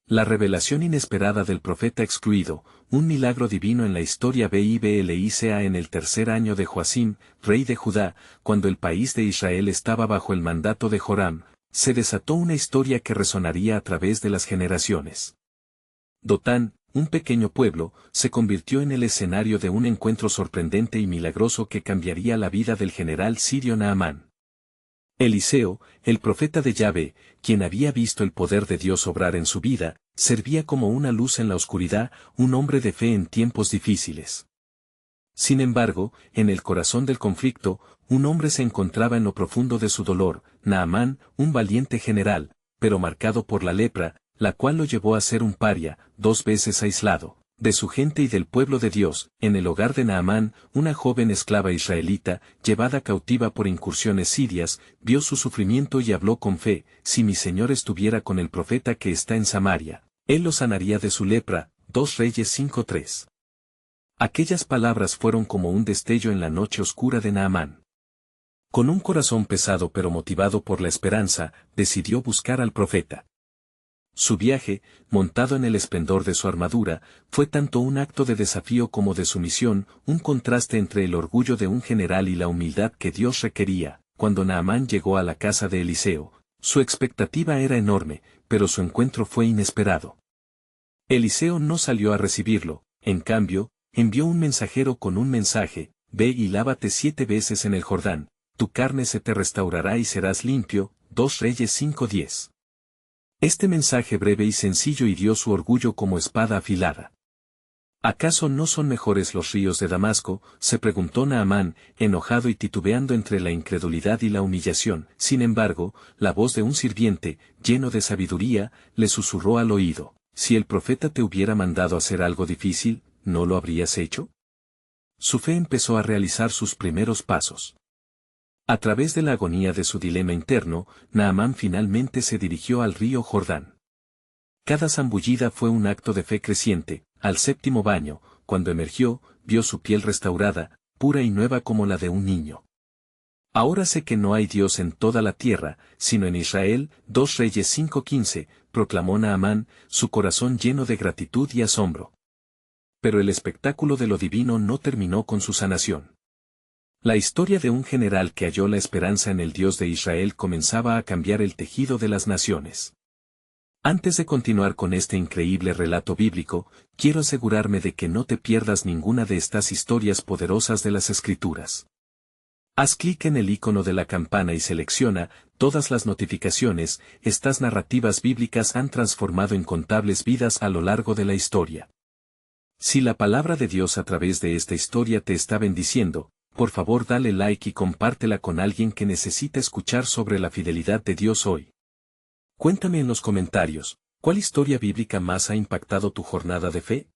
La revelación inesperada del profeta excluido, un milagro divino en la historia bíblica en el tercer año de Joacim, rey de Judá, cuando el país de Israel estaba bajo el mandato de Joram, se desató una historia que resonaría a través de las generaciones. Dotán, un pequeño pueblo, se convirtió en el escenario de un encuentro sorprendente y milagroso que cambiaría la vida del general sirio Naamán. Eliseo, el profeta de Yahvé, quien había visto el poder de Dios obrar en su vida, servía como una luz en la oscuridad, un hombre de fe en tiempos difíciles. Sin embargo, en el corazón del conflicto, un hombre se encontraba en lo profundo de su dolor, Naamán, un valiente general, pero marcado por la lepra, la cual lo llevó a ser un paria, 2 veces aislado, de su gente y del pueblo de Dios. En el hogar de Naamán, una joven esclava israelita, llevada cautiva por incursiones sirias, vio su sufrimiento y habló con fe: si mi señor estuviera con el profeta que está en Samaria, él lo sanaría de su lepra. 2 Reyes 5:3. Aquellas palabras fueron como un destello en la noche oscura de Naamán. Con un corazón pesado pero motivado por la esperanza, decidió buscar al profeta. Su viaje, montado en el esplendor de su armadura, fue tanto un acto de desafío como de sumisión, un contraste entre el orgullo de un general y la humildad que Dios requería. Cuando Naamán llegó a la casa de Eliseo, su expectativa era enorme, pero su encuentro fue inesperado. Eliseo no salió a recibirlo, en cambio, envió un mensajero con un mensaje: ve y lávate 7 veces en el Jordán, tu carne se te restaurará y serás limpio. 2 Reyes 5:10. Este mensaje breve y sencillo hirió su orgullo como espada afilada. ¿Acaso no son mejores los ríos de Damasco?, se preguntó Naamán, enojado y titubeando entre la incredulidad y la humillación. Sin embargo, la voz de un sirviente, lleno de sabiduría, le susurró al oído: si el profeta te hubiera mandado hacer algo difícil, ¿no lo habrías hecho? Su fe empezó a realizar sus primeros pasos. A través de la agonía de su dilema interno, Naamán finalmente se dirigió al río Jordán. Cada zambullida fue un acto de fe creciente. Al 7º baño, cuando emergió, vio su piel restaurada, pura y nueva como la de un niño. Ahora sé que no hay Dios en toda la tierra, sino en Israel. 2 Reyes 5:15, proclamó Naamán, su corazón lleno de gratitud y asombro. Pero el espectáculo de lo divino no terminó con su sanación. La historia de un general que halló la esperanza en el Dios de Israel comenzaba a cambiar el tejido de las naciones. Antes de continuar con este increíble relato bíblico, quiero asegurarme de que no te pierdas ninguna de estas historias poderosas de las Escrituras. Haz clic en el icono de la campana y selecciona todas las notificaciones. Estas narrativas bíblicas han transformado incontables vidas a lo largo de la historia. Si la palabra de Dios a través de esta historia te está bendiciendo, por favor dale like y compártela con alguien que necesita escuchar sobre la fidelidad de Dios hoy. Cuéntame en los comentarios, ¿cuál historia bíblica más ha impactado tu jornada de fe?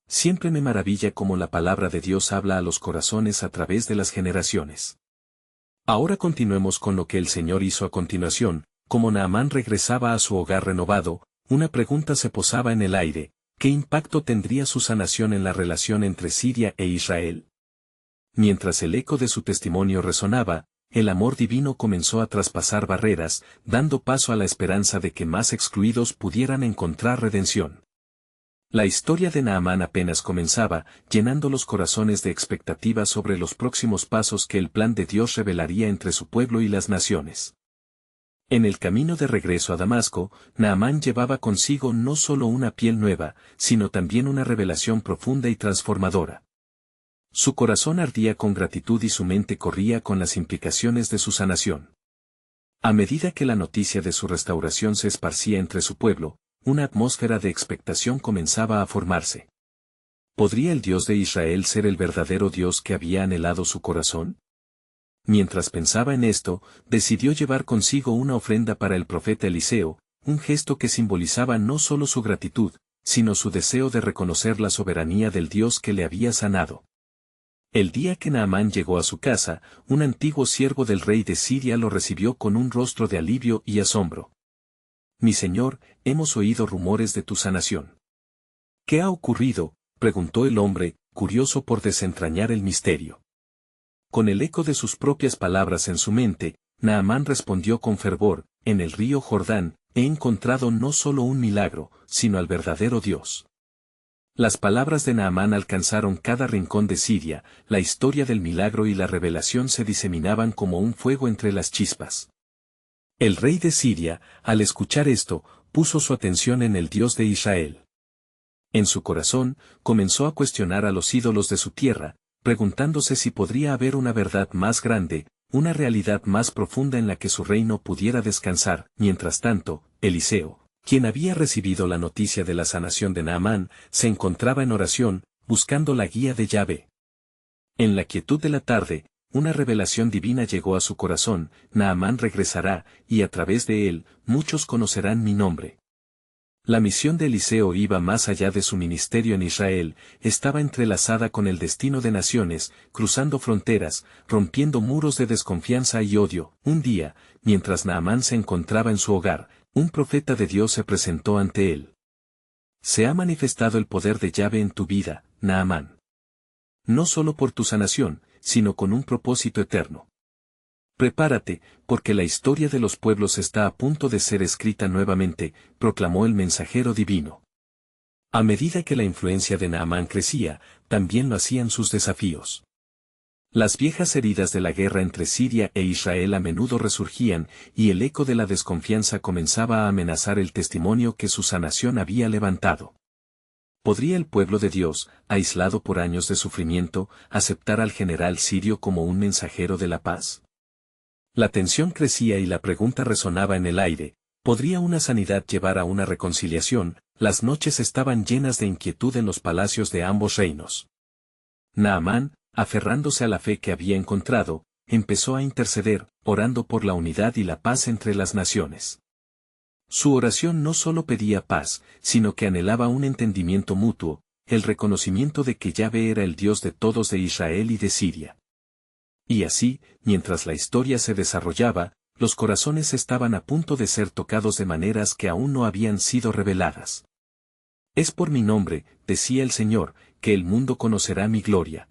Siempre me maravilla cómo la palabra de Dios habla a los corazones a través de las generaciones. Ahora continuemos con lo que el Señor hizo a continuación. Como Naamán regresaba a su hogar renovado, una pregunta se posaba en el aire: ¿qué impacto tendría su sanación en la relación entre Siria e Israel? Mientras el eco de su testimonio resonaba, el amor divino comenzó a traspasar barreras, dando paso a la esperanza de que más excluidos pudieran encontrar redención. La historia de Naamán apenas comenzaba, llenando los corazones de expectativas sobre los próximos pasos que el plan de Dios revelaría entre su pueblo y las naciones. En el camino de regreso a Damasco, Naamán llevaba consigo no solo una piel nueva, sino también una revelación profunda y transformadora. Su corazón ardía con gratitud y su mente corría con las implicaciones de su sanación. A medida que la noticia de su restauración se esparcía entre su pueblo, una atmósfera de expectación comenzaba a formarse. ¿Podría el Dios de Israel ser el verdadero Dios que había anhelado su corazón? Mientras pensaba en esto, decidió llevar consigo una ofrenda para el profeta Eliseo, un gesto que simbolizaba no solo su gratitud, sino su deseo de reconocer la soberanía del Dios que le había sanado. El día que Naamán llegó a su casa, un antiguo siervo del rey de Siria lo recibió con un rostro de alivio y asombro. «Mi señor, hemos oído rumores de tu sanación». «¿Qué ha ocurrido?», preguntó el hombre, curioso por desentrañar el misterio. Con el eco de sus propias palabras en su mente, Naamán respondió con fervor: «En el río Jordán, he encontrado no solo un milagro, sino al verdadero Dios. Las palabras de Naamán alcanzaron cada rincón de Siria, la historia del milagro y la revelación se diseminaban como un fuego entre las chispas. El rey de Siria, al escuchar esto, puso su atención en el Dios de Israel. En su corazón, comenzó a cuestionar a los ídolos de su tierra, preguntándose si podría haber una verdad más grande, una realidad más profunda en la que su reino pudiera descansar. Mientras tanto, Eliseo, quien había recibido la noticia de la sanación de Naamán, se encontraba en oración, buscando la guía de Yahvé. En la quietud de la tarde, una revelación divina llegó a su corazón: Naamán regresará, y a través de él, muchos conocerán mi nombre. La misión de Eliseo iba más allá de su ministerio en Israel, estaba entrelazada con el destino de naciones, cruzando fronteras, rompiendo muros de desconfianza y odio. Un día, mientras Naamán se encontraba en su hogar, un profeta de Dios se presentó ante él. Se ha manifestado el poder de Yahvé en tu vida, Naamán. No solo por tu sanación, sino con un propósito eterno. Prepárate, porque la historia de los pueblos está a punto de ser escrita nuevamente, proclamó el mensajero divino. A medida que la influencia de Naamán crecía, también lo hacían sus desafíos. Las viejas heridas de la guerra entre Siria e Israel a menudo resurgían, y el eco de la desconfianza comenzaba a amenazar el testimonio que su sanación había levantado. ¿Podría el pueblo de Dios, aislado por años de sufrimiento, aceptar al general sirio como un mensajero de la paz? La tensión crecía y la pregunta resonaba en el aire: ¿podría una sanidad llevar a una reconciliación? Las noches estaban llenas de inquietud en los palacios de ambos reinos. Naamán, aferrándose a la fe que había encontrado, empezó a interceder, orando por la unidad y la paz entre las naciones. Su oración no solo pedía paz, sino que anhelaba un entendimiento mutuo, el reconocimiento de que Yahvé era el Dios de todos, de Israel y de Siria. Y así, mientras la historia se desarrollaba, los corazones estaban a punto de ser tocados de maneras que aún no habían sido reveladas. Es por mi nombre, decía el Señor, que el mundo conocerá mi gloria.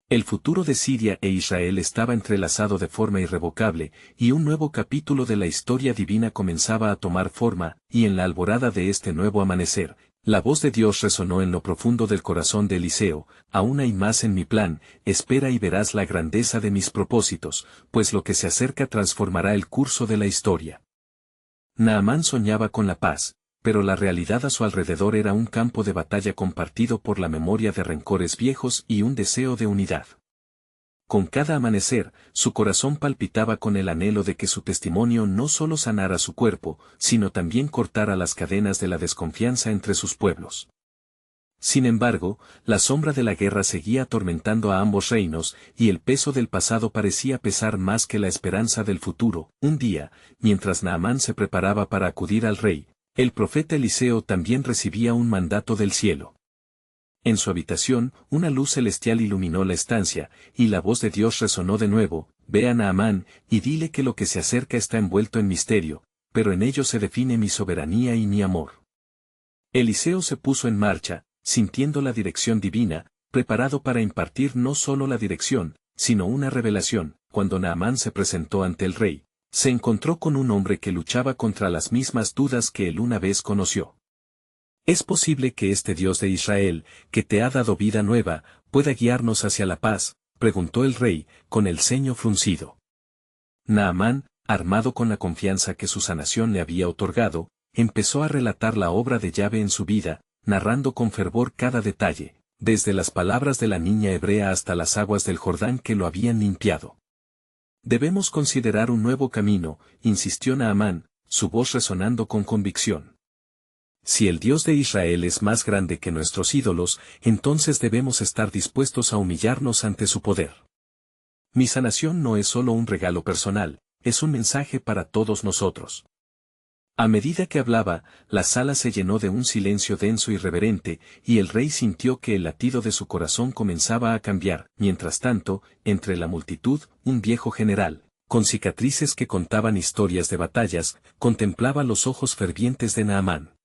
El futuro de Siria e Israel estaba entrelazado de forma irrevocable, y un nuevo capítulo de la historia divina comenzaba a tomar forma, y en la alborada de este nuevo amanecer, la voz de Dios resonó en lo profundo del corazón de Eliseo: aún hay más en mi plan, espera y verás la grandeza de mis propósitos, pues lo que se acerca transformará el curso de la historia. Naamán soñaba con la paz, pero la realidad a su alrededor era un campo de batalla compartido por la memoria de rencores viejos y un deseo de unidad. Con cada amanecer, su corazón palpitaba con el anhelo de que su testimonio no solo sanara su cuerpo, sino también cortara las cadenas de la desconfianza entre sus pueblos. Sin embargo, la sombra de la guerra seguía atormentando a ambos reinos, y el peso del pasado parecía pesar más que la esperanza del futuro. Un día, mientras Naamán se preparaba para acudir al rey, el profeta Eliseo también recibía un mandato del cielo. En su habitación, una luz celestial iluminó la estancia, y la voz de Dios resonó de nuevo: ve a Naamán, y dile que lo que se acerca está envuelto en misterio, pero en ello se define mi soberanía y mi amor. Eliseo se puso en marcha, sintiendo la dirección divina, preparado para impartir no solo la dirección, sino una revelación. Cuando Naamán se presentó ante el rey, se encontró con un hombre que luchaba contra las mismas dudas que él una vez conoció. ¿Es posible que este Dios de Israel, que te ha dado vida nueva, pueda guiarnos hacia la paz?, preguntó el rey, con el ceño fruncido. Naamán, armado con la confianza que su sanación le había otorgado, empezó a relatar la obra de Yahvé en su vida, narrando con fervor cada detalle, desde las palabras de la niña hebrea hasta las aguas del Jordán que lo habían limpiado. Debemos considerar un nuevo camino, insistió Naamán, su voz resonando con convicción. Si el Dios de Israel es más grande que nuestros ídolos, entonces debemos estar dispuestos a humillarnos ante su poder. Mi sanación no es solo un regalo personal, es un mensaje para todos nosotros. A medida que hablaba, la sala se llenó de un silencio denso y reverente, y el rey sintió que el latido de su corazón comenzaba a cambiar. Mientras tanto, entre la multitud, un viejo general, con cicatrices que contaban historias de batallas, contemplaba los ojos fervientes de Naamán.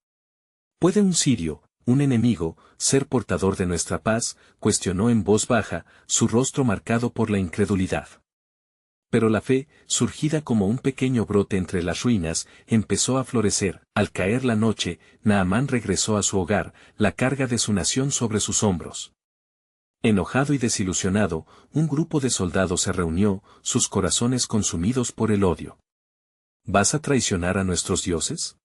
¿Puede un sirio, un enemigo, ser portador de nuestra paz?, cuestionó en voz baja, su rostro marcado por la incredulidad. Pero la fe, surgida como un pequeño brote entre las ruinas, empezó a florecer. Al caer la noche, Naamán regresó a su hogar, la carga de su nación sobre sus hombros. Enojado y desilusionado, un grupo de soldados se reunió, sus corazones consumidos por el odio. ¿Vas a traicionar a nuestros dioses?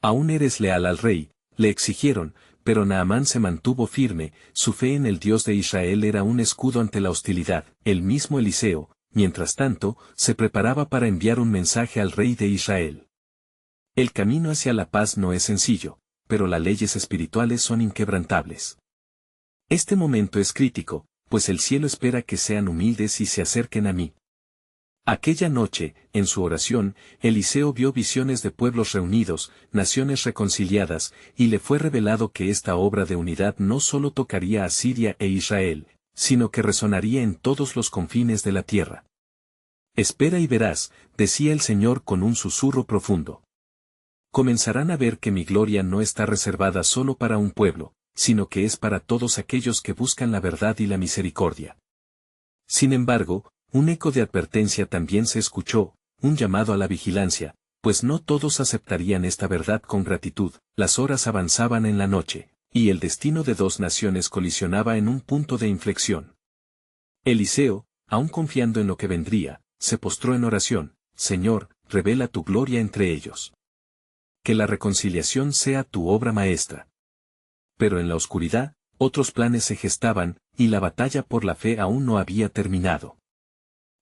¿Aún eres leal al rey?, le exigieron, pero Naamán se mantuvo firme, su fe en el Dios de Israel era un escudo ante la hostilidad. El mismo Eliseo, mientras tanto, se preparaba para enviar un mensaje al rey de Israel. El camino hacia la paz no es sencillo, pero las leyes espirituales son inquebrantables. Este momento es crítico, pues el cielo espera que sean humildes y se acerquen a mí. Aquella noche, en su oración, Eliseo vio visiones de pueblos reunidos, naciones reconciliadas, y le fue revelado que esta obra de unidad no solo tocaría a Siria e Israel, sino que resonaría en todos los confines de la tierra. Espera y verás, decía el Señor con un susurro profundo. Comenzarán a ver que mi gloria no está reservada solo para un pueblo, sino que es para todos aquellos que buscan la verdad y la misericordia. Sin embargo, un eco de advertencia también se escuchó, un llamado a la vigilancia, pues no todos aceptarían esta verdad con gratitud. Las horas avanzaban en la noche, y el destino de dos naciones colisionaba en un punto de inflexión. Eliseo, aún confiando en lo que vendría, se postró en oración: Señor, revela tu gloria entre ellos. Que la reconciliación sea tu obra maestra. Pero en la oscuridad, otros planes se gestaban, y la batalla por la fe aún no había terminado.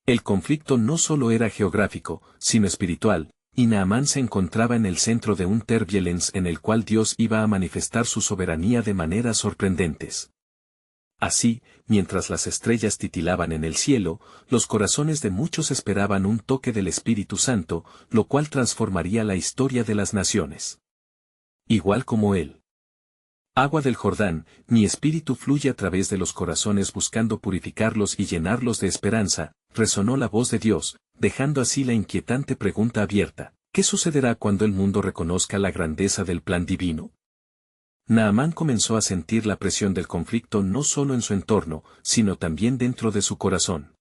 El conflicto no solo era geográfico, sino espiritual, y Naamán se encontraba en el centro de un turbilence en el cual Dios iba a manifestar su soberanía de maneras sorprendentes. Así, mientras las estrellas titilaban en el cielo, los corazones de muchos esperaban un toque del Espíritu Santo, lo cual transformaría la historia de las naciones. Igual como él. Agua del Jordán, mi espíritu fluye a través de los corazones buscando purificarlos y llenarlos de esperanza, resonó la voz de Dios, dejando así la inquietante pregunta abierta: ¿qué sucederá cuando el mundo reconozca la grandeza del plan divino? Naamán comenzó a sentir la presión del conflicto no solo en su entorno, sino también dentro de su corazón.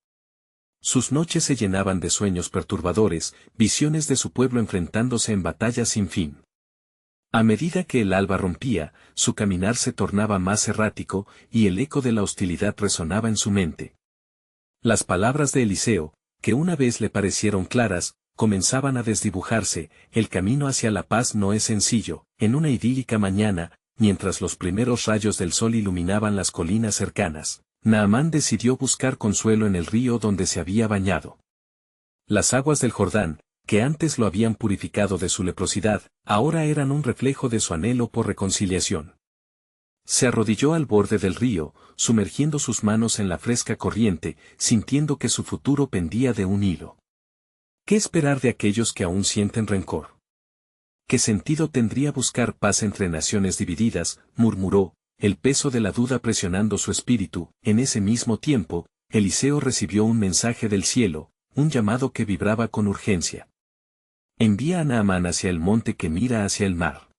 Sus noches se llenaban de sueños perturbadores, visiones de su pueblo enfrentándose en batallas sin fin. A medida que el alba rompía, su caminar se tornaba más errático, y el eco de la hostilidad resonaba en su mente. Las palabras de Eliseo, que una vez le parecieron claras, comenzaban a desdibujarse: el camino hacia la paz no es sencillo. En una idílica mañana, mientras los primeros rayos del sol iluminaban las colinas cercanas, Naamán decidió buscar consuelo en el río donde se había bañado. Las aguas del Jordán, que antes lo habían purificado de su leprosidad, ahora eran un reflejo de su anhelo por reconciliación. Se arrodilló al borde del río, sumergiendo sus manos en la fresca corriente, sintiendo que su futuro pendía de un hilo. ¿Qué esperar de aquellos que aún sienten rencor? ¿Qué sentido tendría buscar paz entre naciones divididas?, murmuró, el peso de la duda presionando su espíritu. En ese mismo tiempo, Eliseo recibió un mensaje del cielo, un llamado que vibraba con urgencia. Envía a Naamán hacia el monte que mira hacia el mar.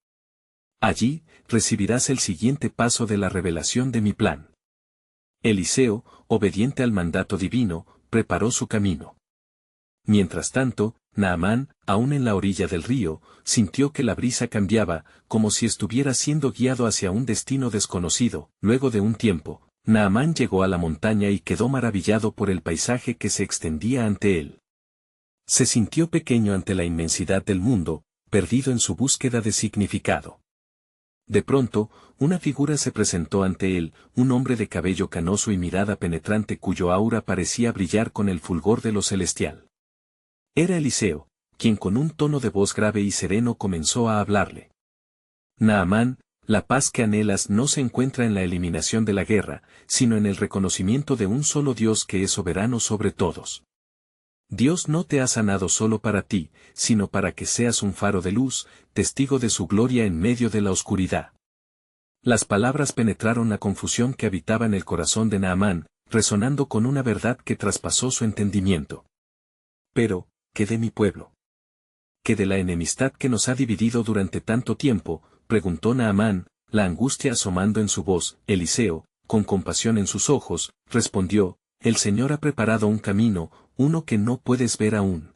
Allí, recibirás el siguiente paso de la revelación de mi plan. Eliseo, obediente al mandato divino, preparó su camino. Mientras tanto, Naamán, aún en la orilla del río, sintió que la brisa cambiaba, como si estuviera siendo guiado hacia un destino desconocido. Luego de un tiempo, Naamán llegó a la montaña y quedó maravillado por el paisaje que se extendía ante él. Se sintió pequeño ante la inmensidad del mundo, perdido en su búsqueda de significado. De pronto, una figura se presentó ante él, un hombre de cabello canoso y mirada penetrante cuyo aura parecía brillar con el fulgor de lo celestial. Era Eliseo, quien con un tono de voz grave y sereno comenzó a hablarle. Naamán, la paz que anhelas no se encuentra en la eliminación de la guerra, sino en el reconocimiento de un solo Dios que es soberano sobre todos. Dios no te ha sanado solo para ti, sino para que seas un faro de luz, testigo de su gloria en medio de la oscuridad. Las palabras penetraron la confusión que habitaba en el corazón de Naamán, resonando con una verdad que traspasó su entendimiento. Pero, ¿qué de mi pueblo? ¿Qué de la enemistad que nos ha dividido durante tanto tiempo?, preguntó Naamán, la angustia asomando en su voz. Eliseo, con compasión en sus ojos, respondió: el Señor ha preparado un camino, uno que no puedes ver aún.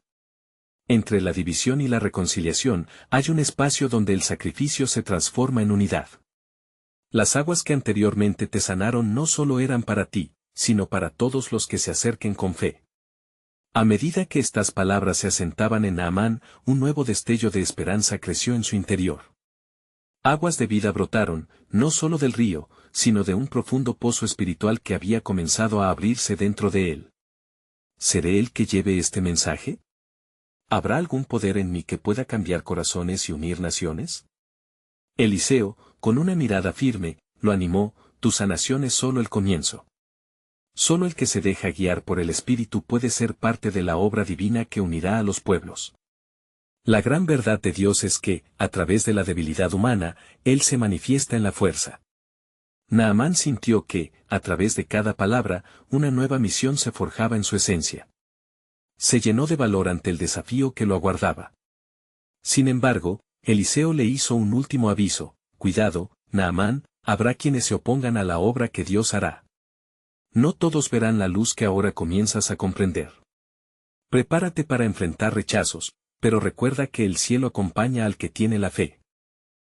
Entre la división y la reconciliación hay un espacio donde el sacrificio se transforma en unidad. Las aguas que anteriormente te sanaron no solo eran para ti, sino para todos los que se acerquen con fe. A medida que estas palabras se asentaban en Naamán, un nuevo destello de esperanza creció en su interior. Aguas de vida brotaron, no solo del río, sino de un profundo pozo espiritual que había comenzado a abrirse dentro de él. ¿Seré el que lleve este mensaje? ¿Habrá algún poder en mí que pueda cambiar corazones y unir naciones? Eliseo, con una mirada firme, lo animó: tu sanación es solo el comienzo. Solo el que se deja guiar por el Espíritu puede ser parte de la obra divina que unirá a los pueblos. La gran verdad de Dios es que, a través de la debilidad humana, Él se manifiesta en la fuerza. Naamán sintió que, a través de cada palabra, una nueva misión se forjaba en su esencia. Se llenó de valor ante el desafío que lo aguardaba. Sin embargo, Eliseo le hizo un último aviso: cuidado, Naamán, habrá quienes se opongan a la obra que Dios hará. No todos verán la luz que ahora comienzas a comprender. Prepárate para enfrentar rechazos, pero recuerda que el cielo acompaña al que tiene la fe.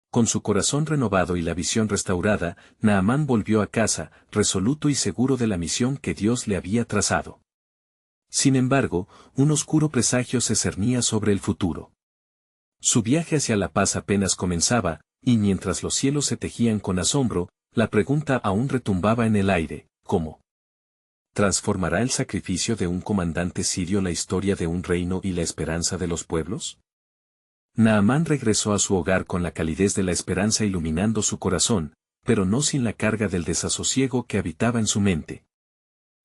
Con su corazón renovado y la visión restaurada, Naamán volvió a casa, resoluto y seguro de la misión que Dios le había trazado. Sin embargo, un oscuro presagio se cernía sobre el futuro. Su viaje hacia la paz apenas comenzaba, y mientras los cielos se tejían con asombro, la pregunta aún retumbaba en el aire: ¿cómo transformará el sacrificio de un comandante sirio la historia de un reino y la esperanza de los pueblos? Naamán regresó a su hogar con la calidez de la esperanza iluminando su corazón, pero no sin la carga del desasosiego que habitaba en su mente.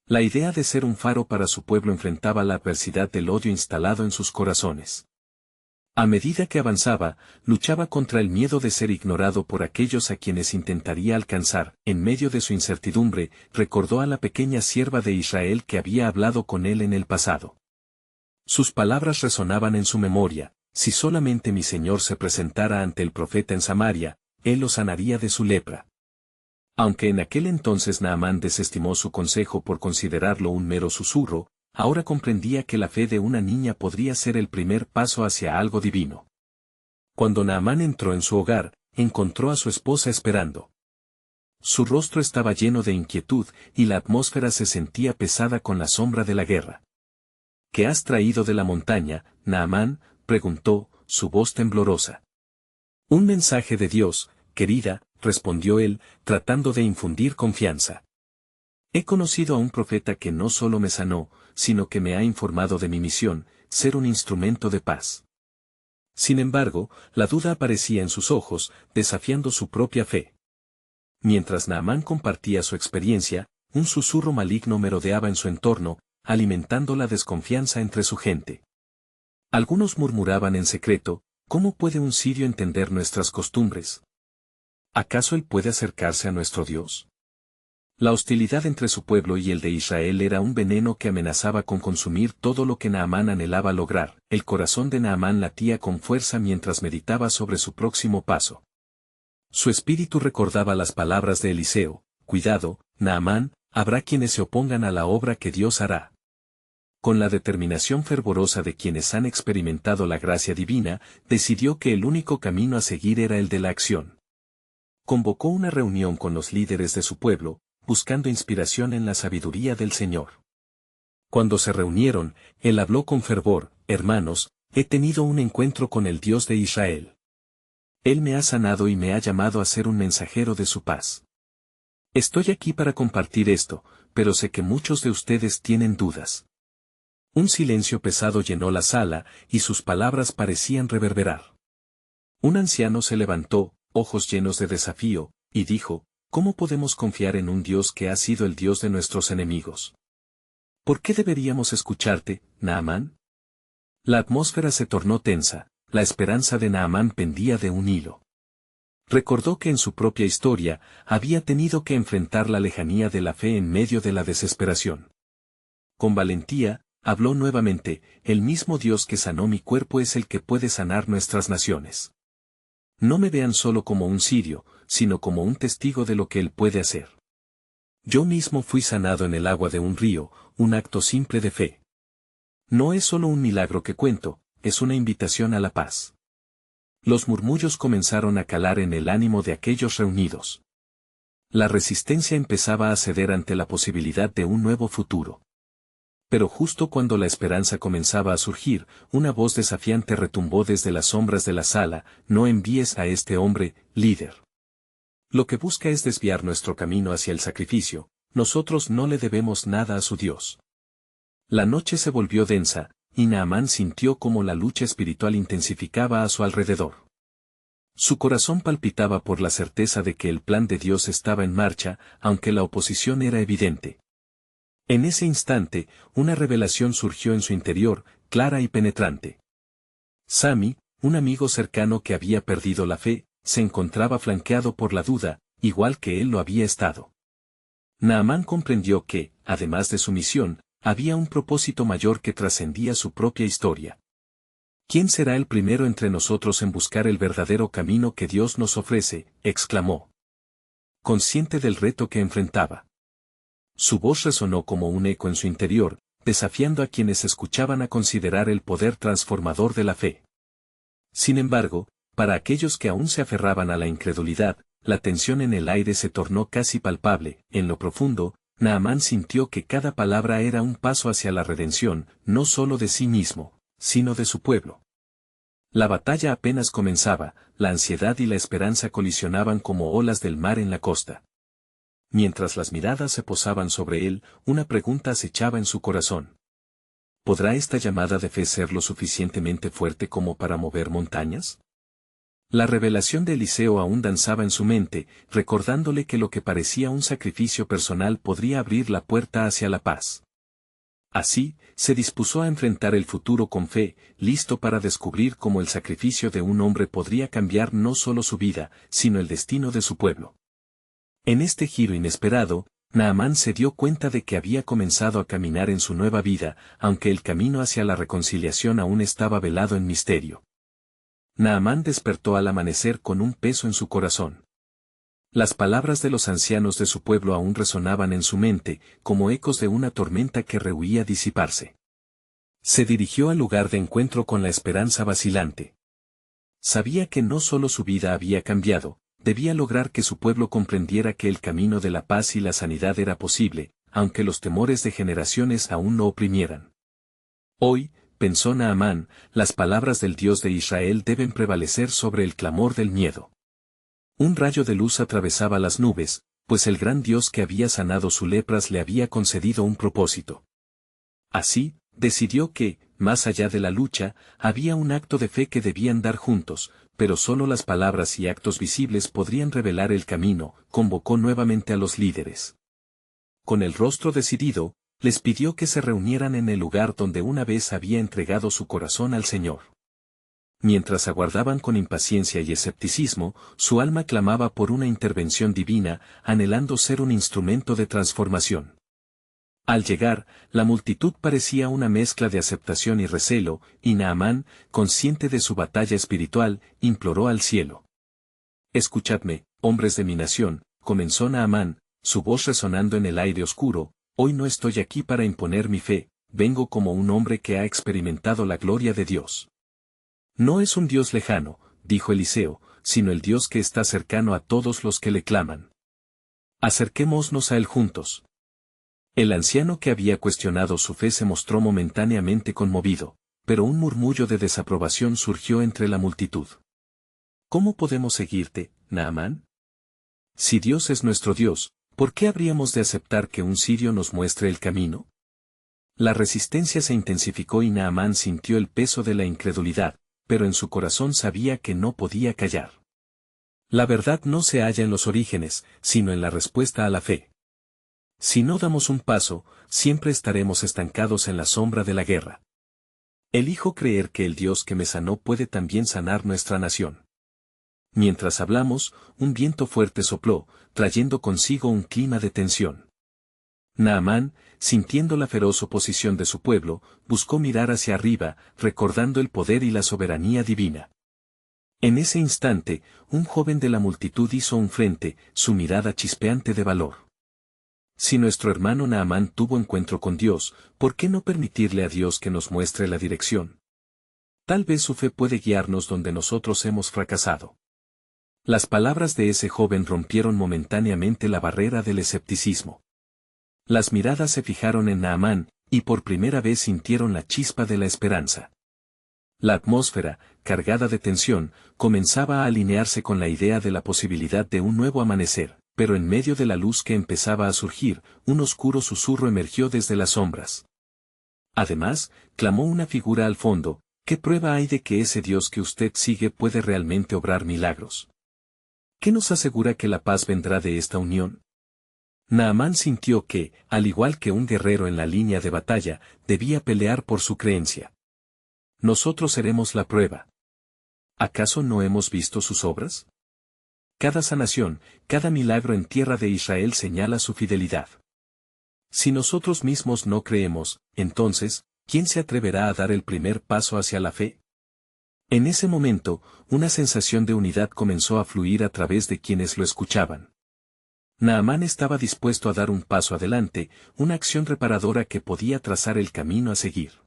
La idea de ser un faro para su pueblo enfrentaba la adversidad del odio instalado en sus corazones. A medida que avanzaba, luchaba contra el miedo de ser ignorado por aquellos a quienes intentaría alcanzar. En medio de su incertidumbre, recordó a la pequeña sierva de Israel que había hablado con él en el pasado. Sus palabras resonaban en su memoria: si solamente mi Señor se presentara ante el profeta en Samaria, él lo sanaría de su lepra. Aunque en aquel entonces Naamán desestimó su consejo por considerarlo un mero susurro, ahora comprendía que la fe de una niña podría ser el primer paso hacia algo divino. Cuando Naamán entró en su hogar, encontró a su esposa esperando. Su rostro estaba lleno de inquietud, y la atmósfera se sentía pesada con la sombra de la guerra. ¿Qué has traído de la montaña, Naamán?, preguntó, su voz temblorosa. Un mensaje de Dios, querida, respondió él, tratando de infundir confianza. He conocido a un profeta que no solo me sanó, sino que me ha informado de mi misión: ser un instrumento de paz. Sin embargo, la duda aparecía en sus ojos, desafiando su propia fe. Mientras Naamán compartía su experiencia, un susurro maligno merodeaba en su entorno, alimentando la desconfianza entre su gente. Algunos murmuraban en secreto: ¿cómo puede un sirio entender nuestras costumbres? ¿Acaso él puede acercarse a nuestro Dios? La hostilidad entre su pueblo y el de Israel era un veneno que amenazaba con consumir todo lo que Naamán anhelaba lograr. El corazón de Naamán latía con fuerza mientras meditaba sobre su próximo paso. Su espíritu recordaba las palabras de Eliseo: cuidado, Naamán, habrá quienes se opongan a la obra que Dios hará. Con la determinación fervorosa de quienes han experimentado la gracia divina, decidió que el único camino a seguir era el de la acción. Convocó una reunión con los líderes de su pueblo, buscando inspiración en la sabiduría del Señor. Cuando se reunieron, él habló con fervor: hermanos, he tenido un encuentro con el Dios de Israel. Él me ha sanado y me ha llamado a ser un mensajero de su paz. Estoy aquí para compartir esto, pero sé que muchos de ustedes tienen dudas. Un silencio pesado llenó la sala, y sus palabras parecían reverberar. Un anciano se levantó, ojos llenos de desafío, y dijo: ¿cómo podemos confiar en un Dios que ha sido el Dios de nuestros enemigos? ¿Por qué deberíamos escucharte, Naamán? La atmósfera se tornó tensa, la esperanza de Naamán pendía de un hilo. Recordó que en su propia historia, había tenido que enfrentar la lejanía de la fe en medio de la desesperación. Con valentía, habló nuevamente: el mismo Dios que sanó mi cuerpo es el que puede sanar nuestras naciones. No me vean solo como un sirio, sino como un testigo de lo que él puede hacer. Yo mismo fui sanado en el agua de un río, un acto simple de fe. No es solo un milagro que cuento, es una invitación a la paz. Los murmullos comenzaron a calar en el ánimo de aquellos reunidos. La resistencia empezaba a ceder ante la posibilidad de un nuevo futuro. Pero justo cuando la esperanza comenzaba a surgir, una voz desafiante retumbó desde las sombras de la sala: no envíes a este hombre, líder. Lo que busca es desviar nuestro camino hacia el sacrificio, nosotros no le debemos nada a su Dios. La noche se volvió densa, y Naamán sintió como la lucha espiritual intensificaba a su alrededor. Su corazón palpitaba por la certeza de que el plan de Dios estaba en marcha, aunque la oposición era evidente. En ese instante, una revelación surgió en su interior, clara y penetrante. Sami, un amigo cercano que había perdido la fe, se encontraba flanqueado por la duda, igual que él lo había estado. Naamán comprendió que, además de su misión, había un propósito mayor que trascendía su propia historia. ¿Quién será el primero entre nosotros en buscar el verdadero camino que Dios nos ofrece?, exclamó. Consciente del reto que enfrentaba. Su voz resonó como un eco en su interior, desafiando a quienes escuchaban a considerar el poder transformador de la fe. Sin embargo, para aquellos que aún se aferraban a la incredulidad, la tensión en el aire se tornó casi palpable. En lo profundo, Naamán sintió que cada palabra era un paso hacia la redención, no solo de sí mismo, sino de su pueblo. La batalla apenas comenzaba, la ansiedad y la esperanza colisionaban como olas del mar en la costa. Mientras las miradas se posaban sobre él, una pregunta acechaba en su corazón. ¿Podrá esta llamada de fe ser lo suficientemente fuerte como para mover montañas? La revelación de Eliseo aún danzaba en su mente, recordándole que lo que parecía un sacrificio personal podría abrir la puerta hacia la paz. Así, se dispuso a enfrentar el futuro con fe, listo para descubrir cómo el sacrificio de un hombre podría cambiar no solo su vida, sino el destino de su pueblo. En este giro inesperado, Naamán se dio cuenta de que había comenzado a caminar en su nueva vida, aunque el camino hacia la reconciliación aún estaba velado en misterio. Naamán despertó al amanecer con un peso en su corazón. Las palabras de los ancianos de su pueblo aún resonaban en su mente, como ecos de una tormenta que rehuía disiparse. Se dirigió al lugar de encuentro con la esperanza vacilante. Sabía que no solo su vida había cambiado, debía lograr que su pueblo comprendiera que el camino de la paz y la sanidad era posible, aunque los temores de generaciones aún lo oprimieran. Hoy, pensó Naamán, las palabras del Dios de Israel deben prevalecer sobre el clamor del miedo. Un rayo de luz atravesaba las nubes, pues el gran Dios que había sanado su lepras le había concedido un propósito. Así, decidió que, más allá de la lucha, había un acto de fe que debían dar juntos, pero solo las palabras y actos visibles podrían revelar el camino. Convocó nuevamente a los líderes. Con el rostro decidido, les pidió que se reunieran en el lugar donde una vez había entregado su corazón al Señor. Mientras aguardaban con impaciencia y escepticismo, su alma clamaba por una intervención divina, anhelando ser un instrumento de transformación. Al llegar, la multitud parecía una mezcla de aceptación y recelo, y Naamán, consciente de su batalla espiritual, imploró al cielo. «Escuchadme, hombres de mi nación», comenzó Naamán, su voz resonando en el aire oscuro, «hoy no estoy aquí para imponer mi fe, vengo como un hombre que ha experimentado la gloria de Dios». «No es un Dios lejano», dijo Eliseo, «sino el Dios que está cercano a todos los que le claman. Acerquémonos a él juntos». El anciano que había cuestionado su fe se mostró momentáneamente conmovido, pero un murmullo de desaprobación surgió entre la multitud. «¿Cómo podemos seguirte, Naamán? Si Dios es nuestro Dios, ¿por qué habríamos de aceptar que un sirio nos muestre el camino?» La resistencia se intensificó y Naamán sintió el peso de la incredulidad, pero en su corazón sabía que no podía callar. La verdad no se halla en los orígenes, sino en la respuesta a la fe. Si no damos un paso, siempre estaremos estancados en la sombra de la guerra. Elijo creer que el Dios que me sanó puede también sanar nuestra nación. Mientras hablamos, un viento fuerte sopló, trayendo consigo un clima de tensión. Naamán, sintiendo la feroz oposición de su pueblo, buscó mirar hacia arriba, recordando el poder y la soberanía divina. En ese instante, un joven de la multitud hizo un frente, su mirada chispeante de valor. Si nuestro hermano Naamán tuvo encuentro con Dios, ¿por qué no permitirle a Dios que nos muestre la dirección? Tal vez su fe puede guiarnos donde nosotros hemos fracasado. Las palabras de ese joven rompieron momentáneamente la barrera del escepticismo. Las miradas se fijaron en Naamán, y por primera vez sintieron la chispa de la esperanza. La atmósfera, cargada de tensión, comenzaba a alinearse con la idea de la posibilidad de un nuevo amanecer, pero en medio de la luz que empezaba a surgir, un oscuro susurro emergió desde las sombras. Además, clamó una figura al fondo: ¿qué prueba hay de que ese Dios que usted sigue puede realmente obrar milagros? ¿Qué nos asegura que la paz vendrá de esta unión? Naamán sintió que, al igual que un guerrero en la línea de batalla, debía pelear por su creencia. Nosotros seremos la prueba. ¿Acaso no hemos visto sus obras? Cada sanación, cada milagro en tierra de Israel señala su fidelidad. Si nosotros mismos no creemos, entonces, ¿quién se atreverá a dar el primer paso hacia la fe? En ese momento, una sensación de unidad comenzó a fluir a través de quienes lo escuchaban. Naamán estaba dispuesto a dar un paso adelante, una acción reparadora que podía trazar el camino a seguir.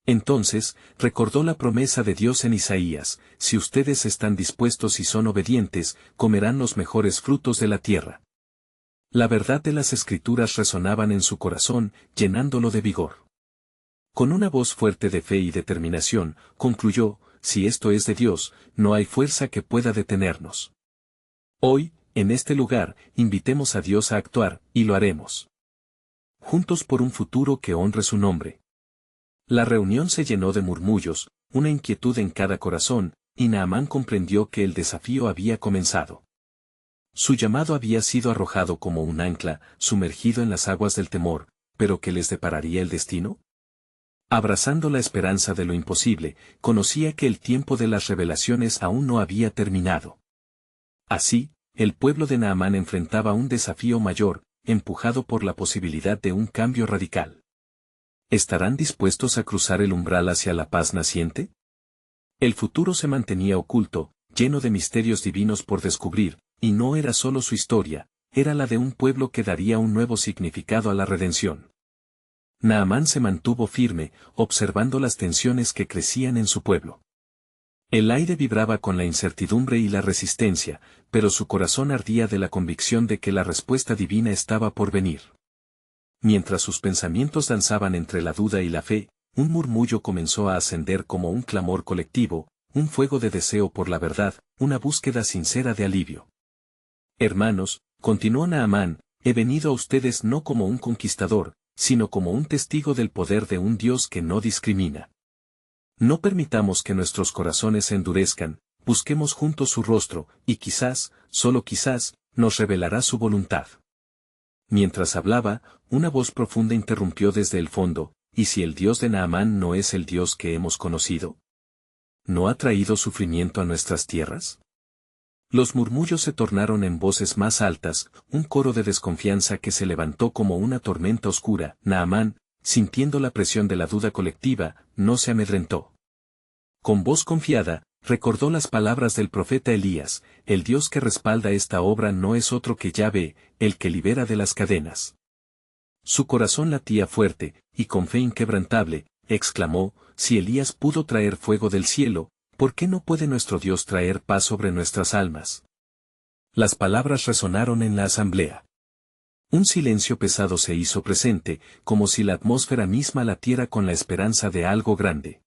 Entonces, recordó la promesa de Dios en Isaías: si ustedes están dispuestos y son obedientes, comerán los mejores frutos de la tierra. La verdad de las Escrituras resonaban en su corazón, llenándolo de vigor. Con una voz fuerte de fe y determinación, concluyó: si esto es de Dios, no hay fuerza que pueda detenernos. Hoy, en este lugar, invitemos a Dios a actuar, y lo haremos. Juntos por un futuro que honre su nombre. La reunión se llenó de murmullos, una inquietud en cada corazón, y Naamán comprendió que el desafío había comenzado. Su llamado había sido arrojado como un ancla, sumergido en las aguas del temor, pero ¿qué les depararía el destino? Abrazando la esperanza de lo imposible, conocía que el tiempo de las revelaciones aún no había terminado. Así, el pueblo de Naamán enfrentaba un desafío mayor, empujado por la posibilidad de un cambio radical. ¿Estarán dispuestos a cruzar el umbral hacia la paz naciente? El futuro se mantenía oculto, lleno de misterios divinos por descubrir, y no era solo su historia, era la de un pueblo que daría un nuevo significado a la redención. Naamán se mantuvo firme, observando las tensiones que crecían en su pueblo. El aire vibraba con la incertidumbre y la resistencia, pero su corazón ardía de la convicción de que la respuesta divina estaba por venir. Mientras sus pensamientos danzaban entre la duda y la fe, un murmullo comenzó a ascender como un clamor colectivo, un fuego de deseo por la verdad, una búsqueda sincera de alivio. Hermanos, continuó Naamán, he venido a ustedes no como un conquistador, sino como un testigo del poder de un Dios que no discrimina. No permitamos que nuestros corazones se endurezcan, busquemos juntos su rostro, y quizás, solo quizás, nos revelará su voluntad. Mientras hablaba, una voz profunda interrumpió desde el fondo: ¿y si el Dios de Naamán no es el Dios que hemos conocido? ¿No ha traído sufrimiento a nuestras tierras? Los murmullos se tornaron en voces más altas, un coro de desconfianza que se levantó como una tormenta oscura. Naamán, sintiendo la presión de la duda colectiva, no se amedrentó. Con voz confiada, recordó las palabras del profeta Elías: el Dios que respalda esta obra no es otro que Yahvé, el que libera de las cadenas. Su corazón latía fuerte, y con fe inquebrantable, exclamó: si Elías pudo traer fuego del cielo, ¿por qué no puede nuestro Dios traer paz sobre nuestras almas? Las palabras resonaron en la asamblea. Un silencio pesado se hizo presente, como si la atmósfera misma latiera con la esperanza de algo grande.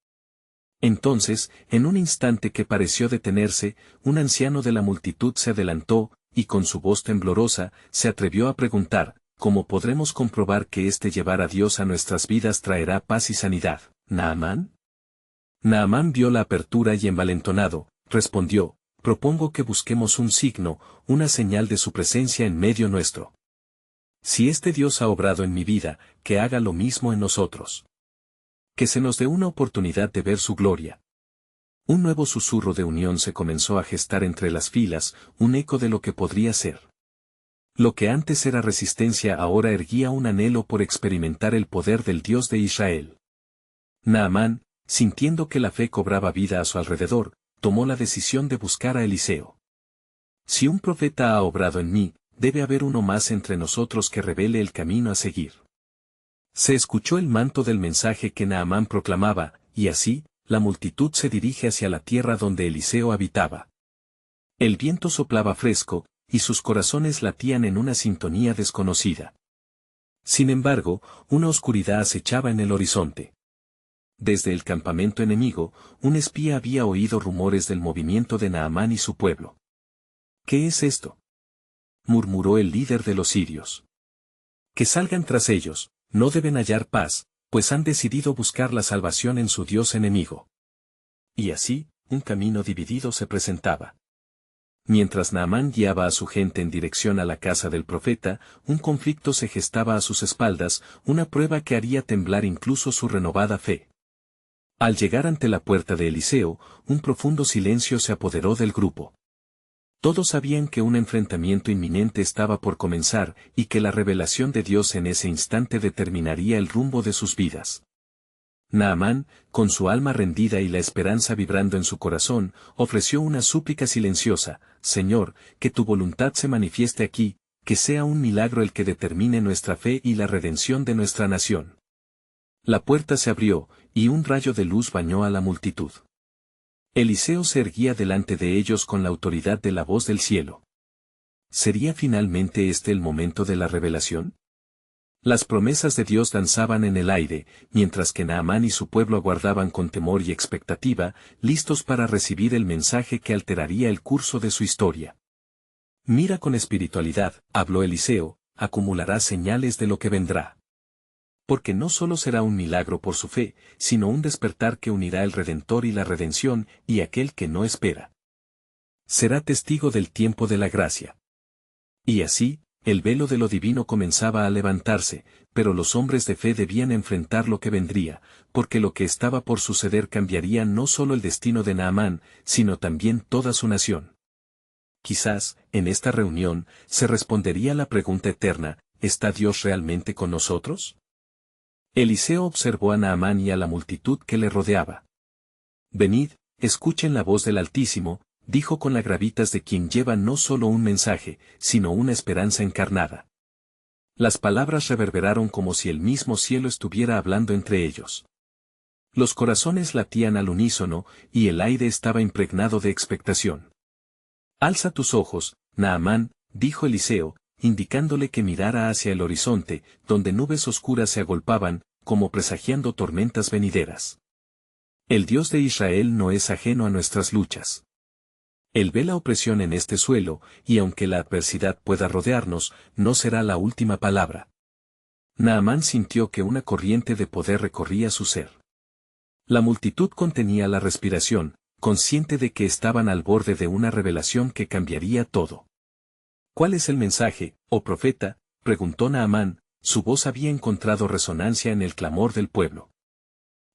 Entonces, en un instante que pareció detenerse, un anciano de la multitud se adelantó, y con su voz temblorosa, se atrevió a preguntar: ¿cómo podremos comprobar que este llevar a Dios a nuestras vidas traerá paz y sanidad, Naamán? Naamán vio la apertura y envalentonado, respondió: propongo que busquemos un signo, una señal de su presencia en medio nuestro. Si este Dios ha obrado en mi vida, que haga lo mismo en nosotros. Que se nos dé una oportunidad de ver su gloria. Un nuevo susurro de unión se comenzó a gestar entre las filas, un eco de lo que podría ser. Lo que antes era resistencia ahora erguía un anhelo por experimentar el poder del Dios de Israel. Naamán, sintiendo que la fe cobraba vida a su alrededor, tomó la decisión de buscar a Eliseo. Si un profeta ha obrado en mí, debe haber uno más entre nosotros que revele el camino a seguir. Se escuchó el manto del mensaje que Naamán proclamaba, y así, la multitud se dirige hacia la tierra donde Eliseo habitaba. El viento soplaba fresco, y sus corazones latían en una sintonía desconocida. Sin embargo, una oscuridad acechaba en el horizonte. Desde el campamento enemigo, un espía había oído rumores del movimiento de Naamán y su pueblo. ¿Qué es esto?, murmuró el líder de los sirios. Que salgan tras ellos, no deben hallar paz, pues han decidido buscar la salvación en su dios enemigo. Y así, un camino dividido se presentaba. Mientras Naamán guiaba a su gente en dirección a la casa del profeta, un conflicto se gestaba a sus espaldas, una prueba que haría temblar incluso su renovada fe. Al llegar ante la puerta de Eliseo, un profundo silencio se apoderó del grupo. Todos sabían que un enfrentamiento inminente estaba por comenzar y que la revelación de Dios en ese instante determinaría el rumbo de sus vidas. Naamán, con su alma rendida y la esperanza vibrando en su corazón, ofreció una súplica silenciosa: Señor, que tu voluntad se manifieste aquí, que sea un milagro el que determine nuestra fe y la redención de nuestra nación. La puerta se abrió, y un rayo de luz bañó a la multitud. Eliseo se erguía delante de ellos con la autoridad de la voz del cielo. ¿Sería finalmente este el momento de la revelación? Las promesas de Dios danzaban en el aire, mientras que Naamán y su pueblo aguardaban con temor y expectativa, listos para recibir el mensaje que alteraría el curso de su historia. Mira con espiritualidad, habló Eliseo, acumulará señales de lo que vendrá. Porque no solo será un milagro por su fe, sino un despertar que unirá el Redentor y la redención, y aquel que no espera. Será testigo del tiempo de la gracia. Y así, el velo de lo divino comenzaba a levantarse, pero los hombres de fe debían enfrentar lo que vendría, porque lo que estaba por suceder cambiaría no solo el destino de Naamán, sino también toda su nación. Quizás, en esta reunión, se respondería la pregunta eterna: ¿está Dios realmente con nosotros? Eliseo observó a Naamán y a la multitud que le rodeaba. Venid, escuchen la voz del Altísimo, dijo con la gravitas de quien lleva no solo un mensaje, sino una esperanza encarnada. Las palabras reverberaron como si el mismo cielo estuviera hablando entre ellos. Los corazones latían al unísono, y el aire estaba impregnado de expectación. Alza tus ojos, Naamán, dijo Eliseo, indicándole que mirara hacia el horizonte, donde nubes oscuras se agolpaban, como presagiando tormentas venideras. El Dios de Israel no es ajeno a nuestras luchas. Él ve la opresión en este suelo, y aunque la adversidad pueda rodearnos, no será la última palabra. Naamán sintió que una corriente de poder recorría su ser. La multitud contenía la respiración, consciente de que estaban al borde de una revelación que cambiaría todo. ¿Cuál es el mensaje, oh profeta?, preguntó Naamán. Su voz había encontrado resonancia en el clamor del pueblo.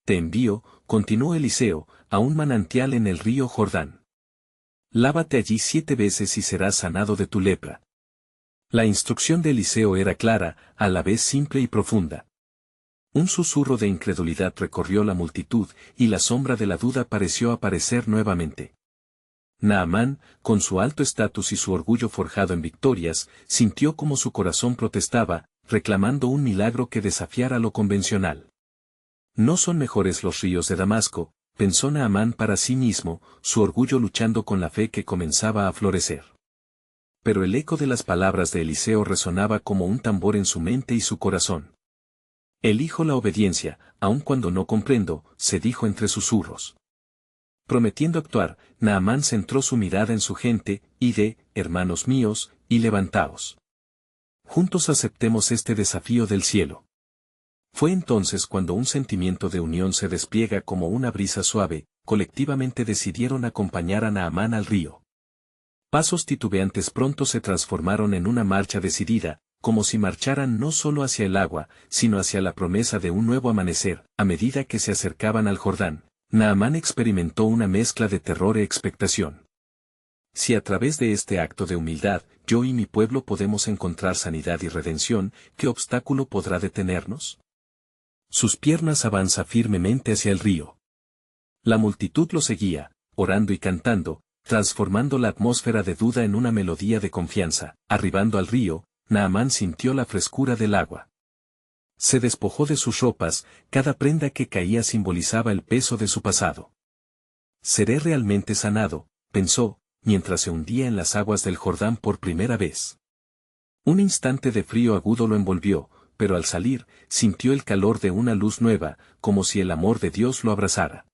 Te envío, continuó Eliseo, a un manantial en el río Jordán. Lávate allí 7 veces y serás sanado de tu lepra. La instrucción de Eliseo era clara, a la vez simple y profunda. Un susurro de incredulidad recorrió la multitud, y la sombra de la duda pareció aparecer nuevamente. Naamán, con su alto estatus y su orgullo forjado en victorias, sintió como su corazón protestaba, reclamando un milagro que desafiara lo convencional. No son mejores los ríos de Damasco, pensó Naamán para sí mismo, su orgullo luchando con la fe que comenzaba a florecer. Pero el eco de las palabras de Eliseo resonaba como un tambor en su mente y su corazón. Elijo la obediencia, aun cuando no comprendo, se dijo entre susurros. Prometiendo actuar, Naamán centró su mirada en su gente, id, hermanos míos, y levantaos. Juntos aceptemos este desafío del cielo. Fue entonces cuando un sentimiento de unión se despliega como una brisa suave, colectivamente decidieron acompañar a Naamán al río. Pasos titubeantes pronto se transformaron en una marcha decidida, como si marcharan no solo hacia el agua, sino hacia la promesa de un nuevo amanecer. A medida que se acercaban al Jordán, Naamán experimentó una mezcla de terror e expectación. Si a través de este acto de humildad, yo y mi pueblo podemos encontrar sanidad y redención, ¿qué obstáculo podrá detenernos? Sus piernas avanzan firmemente hacia el río. La multitud lo seguía, orando y cantando, transformando la atmósfera de duda en una melodía de confianza. Arribando al río, Naamán sintió la frescura del agua. Se despojó de sus ropas, cada prenda que caía simbolizaba el peso de su pasado. Seré realmente sanado, pensó, mientras se hundía en las aguas del Jordán por primera vez. Un instante de frío agudo lo envolvió, pero al salir, sintió el calor de una luz nueva, como si el amor de Dios lo abrazara.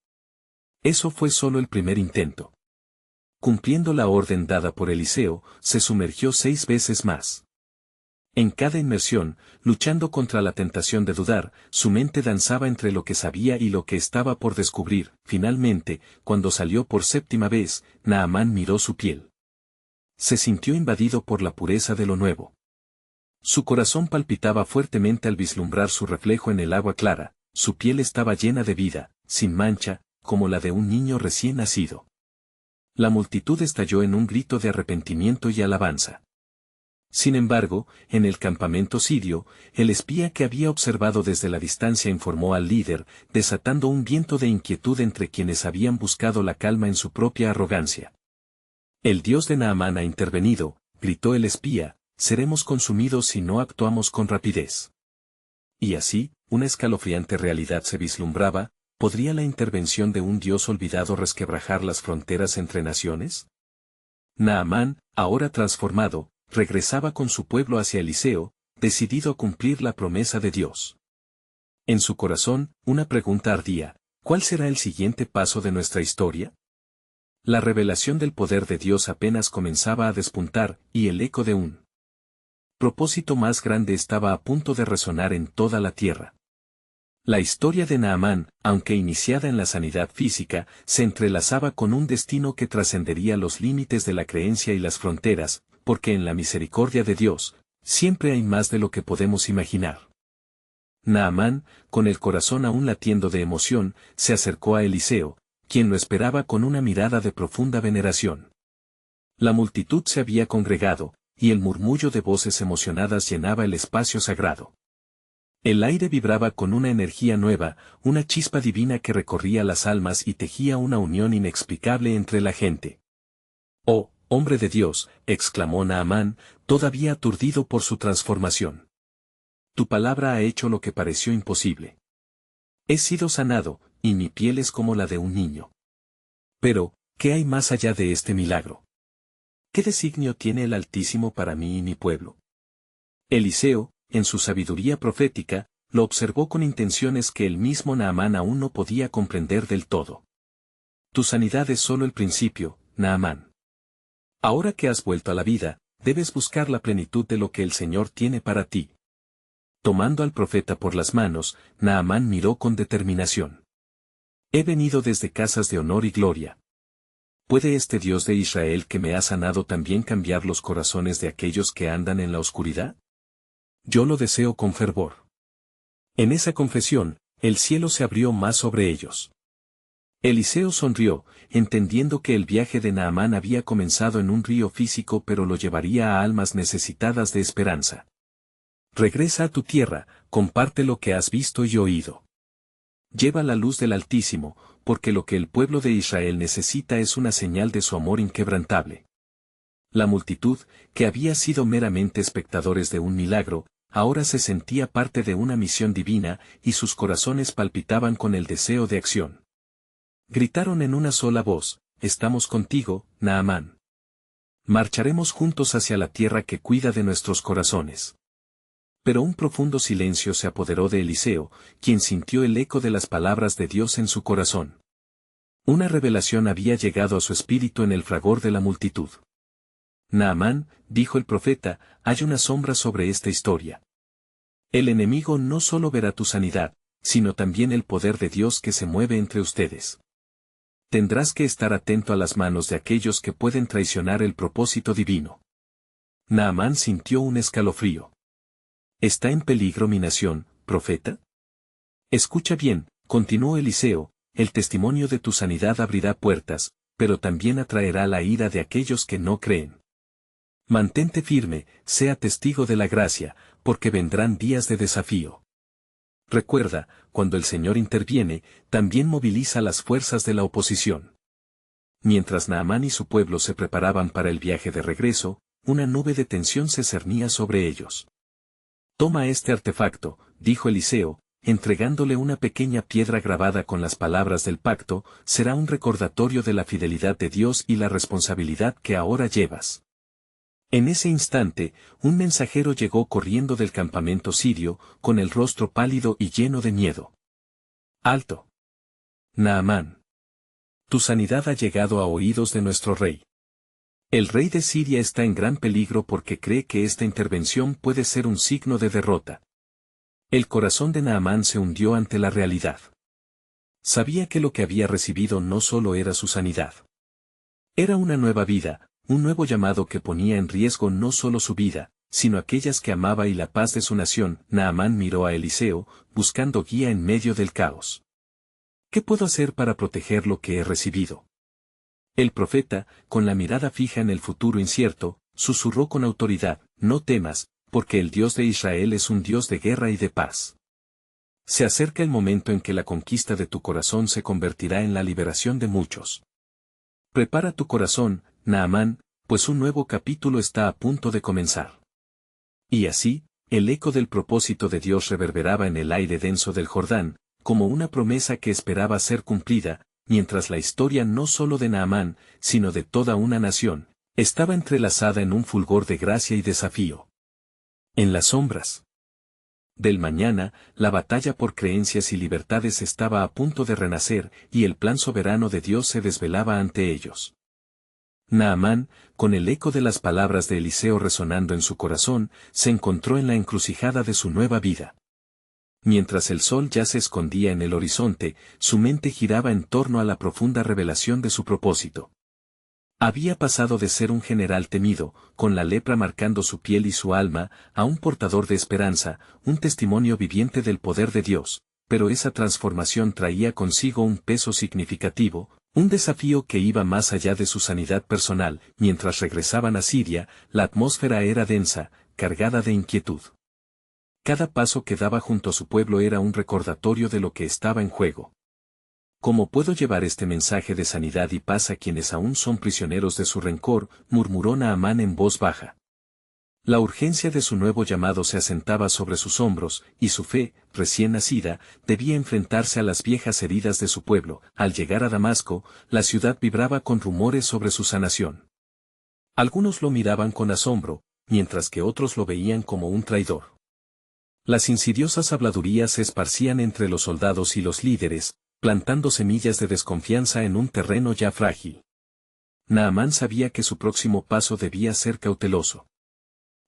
Eso fue solo el primer intento. Cumpliendo la orden dada por Eliseo, se sumergió 6 veces más. En cada inmersión, luchando contra la tentación de dudar, su mente danzaba entre lo que sabía y lo que estaba por descubrir. Finalmente, cuando salió por 7ª vez, Naamán miró su piel. Se sintió invadido por la pureza de lo nuevo. Su corazón palpitaba fuertemente al vislumbrar su reflejo en el agua clara, su piel estaba llena de vida, sin mancha, como la de un niño recién nacido. La multitud estalló en un grito de arrepentimiento y alabanza. Sin embargo, en el campamento sirio, el espía que había observado desde la distancia informó al líder, desatando un viento de inquietud entre quienes habían buscado la calma en su propia arrogancia. El Dios de Naamán ha intervenido, gritó el espía, seremos consumidos si no actuamos con rapidez. Y así, una escalofriante realidad se vislumbraba. ¿Podría la intervención de un Dios olvidado resquebrajar las fronteras entre naciones? Naamán, ahora transformado, regresaba con su pueblo hacia Eliseo, decidido a cumplir la promesa de Dios. En su corazón, una pregunta ardía: ¿cuál será el siguiente paso de nuestra historia? La revelación del poder de Dios apenas comenzaba a despuntar, y el eco de un propósito más grande estaba a punto de resonar en toda la tierra. La historia de Naamán, aunque iniciada en la sanidad física, se entrelazaba con un destino que trascendería los límites de la creencia y las fronteras, porque en la misericordia de Dios, siempre hay más de lo que podemos imaginar. Naamán, con el corazón aún latiendo de emoción, se acercó a Eliseo, quien lo esperaba con una mirada de profunda veneración. La multitud se había congregado, y el murmullo de voces emocionadas llenaba el espacio sagrado. El aire vibraba con una energía nueva, una chispa divina que recorría las almas y tejía una unión inexplicable entre la gente. «Oh, hombre de Dios», exclamó Naamán, todavía aturdido por su transformación. «Tu palabra ha hecho lo que pareció imposible. He sido sanado, y mi piel es como la de un niño. Pero, ¿qué hay más allá de este milagro? ¿Qué designio tiene el Altísimo para mí y mi pueblo?» Eliseo, en su sabiduría profética, lo observó con intenciones que el mismo Naamán aún no podía comprender del todo. Tu sanidad es solo el principio, Naamán. Ahora que has vuelto a la vida, debes buscar la plenitud de lo que el Señor tiene para ti. Tomando al profeta por las manos, Naamán miró con determinación. He venido desde casas de honor y gloria. ¿Puede este Dios de Israel que me ha sanado también cambiar los corazones de aquellos que andan en la oscuridad? Yo lo deseo con fervor. En esa confesión, el cielo se abrió más sobre ellos. Eliseo sonrió, entendiendo que el viaje de Naamán había comenzado en un río físico pero lo llevaría a almas necesitadas de esperanza. Regresa a tu tierra, comparte lo que has visto y oído. Lleva la luz del Altísimo, porque lo que el pueblo de Israel necesita es una señal de su amor inquebrantable. La multitud, que había sido meramente espectadores de un milagro, ahora se sentía parte de una misión divina, y sus corazones palpitaban con el deseo de acción. Gritaron en una sola voz: «Estamos contigo, Naamán. Marcharemos juntos hacia la tierra que cuida de nuestros corazones». Pero un profundo silencio se apoderó de Eliseo, quien sintió el eco de las palabras de Dios en su corazón. Una revelación había llegado a su espíritu en el fragor de la multitud. «Naamán», dijo el profeta, «hay una sombra sobre esta historia. El enemigo no solo verá tu sanidad, sino también el poder de Dios que se mueve entre ustedes. Tendrás que estar atento a las manos de aquellos que pueden traicionar el propósito divino». Naamán sintió un escalofrío. ¿Está en peligro mi nación, profeta? Escucha bien, continuó Eliseo, el testimonio de tu sanidad abrirá puertas, pero también atraerá la ira de aquellos que no creen. Mantente firme, sea testigo de la gracia, porque vendrán días de desafío. Recuerda, cuando el Señor interviene, también moviliza las fuerzas de la oposición. Mientras Naamán y su pueblo se preparaban para el viaje de regreso, una nube de tensión se cernía sobre ellos. «Toma este artefacto», dijo Eliseo, entregándole una pequeña piedra grabada con las palabras del pacto, «será un recordatorio de la fidelidad de Dios y la responsabilidad que ahora llevas». En ese instante, un mensajero llegó corriendo del campamento sirio, con el rostro pálido y lleno de miedo. «¡Alto! Naamán! Tu sanidad ha llegado a oídos de nuestro rey. El rey de Siria está en gran peligro porque cree que esta intervención puede ser un signo de derrota». El corazón de Naamán se hundió ante la realidad. Sabía que lo que había recibido no solo era su sanidad. Era una nueva vida, un nuevo llamado que ponía en riesgo no solo su vida, sino aquellas que amaba y la paz de su nación. Naamán miró a Eliseo, buscando guía en medio del caos. ¿Qué puedo hacer para proteger lo que he recibido? El profeta, con la mirada fija en el futuro incierto, susurró con autoridad: «No temas, porque el Dios de Israel es un Dios de guerra y de paz». Se acerca el momento en que la conquista de tu corazón se convertirá en la liberación de muchos. Prepara tu corazón, Naamán, pues un nuevo capítulo está a punto de comenzar. Y así, el eco del propósito de Dios reverberaba en el aire denso del Jordán, como una promesa que esperaba ser cumplida, mientras la historia no solo de Naamán, sino de toda una nación, estaba entrelazada en un fulgor de gracia y desafío. En las sombras del mañana, la batalla por creencias y libertades estaba a punto de renacer, y el plan soberano de Dios se desvelaba ante ellos. Naamán, con el eco de las palabras de Eliseo resonando en su corazón, se encontró en la encrucijada de su nueva vida. Mientras el sol ya se escondía en el horizonte, su mente giraba en torno a la profunda revelación de su propósito. Había pasado de ser un general temido, con la lepra marcando su piel y su alma, a un portador de esperanza, un testimonio viviente del poder de Dios, pero esa transformación traía consigo un peso significativo, un desafío que iba más allá de su sanidad personal. Mientras regresaban a Siria, la atmósfera era densa, cargada de inquietud. Cada paso que daba junto a su pueblo era un recordatorio de lo que estaba en juego. «¿Cómo puedo llevar este mensaje de sanidad y paz a quienes aún son prisioneros de su rencor?», murmuró Naamán en voz baja. La urgencia de su nuevo llamado se asentaba sobre sus hombros, y su fe, recién nacida, debía enfrentarse a las viejas heridas de su pueblo. Al llegar a Damasco, la ciudad vibraba con rumores sobre su sanación. Algunos lo miraban con asombro, mientras que otros lo veían como un traidor. Las insidiosas habladurías se esparcían entre los soldados y los líderes, plantando semillas de desconfianza en un terreno ya frágil. Naamán sabía que su próximo paso debía ser cauteloso.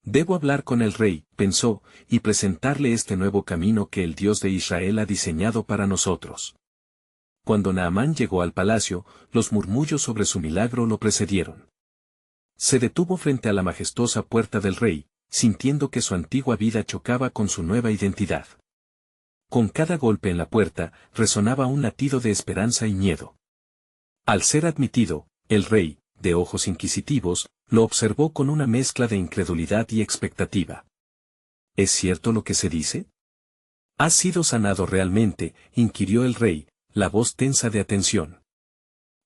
«Debo hablar con el rey», pensó, «y presentarle este nuevo camino que el Dios de Israel ha diseñado para nosotros». Cuando Naamán llegó al palacio, los murmullos sobre su milagro lo precedieron. Se detuvo frente a la majestuosa puerta del rey, sintiendo que su antigua vida chocaba con su nueva identidad. Con cada golpe en la puerta, resonaba un latido de esperanza y miedo. Al ser admitido, el rey, de ojos inquisitivos, lo observó con una mezcla de incredulidad y expectativa. «¿Es cierto lo que se dice? ¿Has sido sanado realmente?», inquirió el rey, la voz tensa de atención.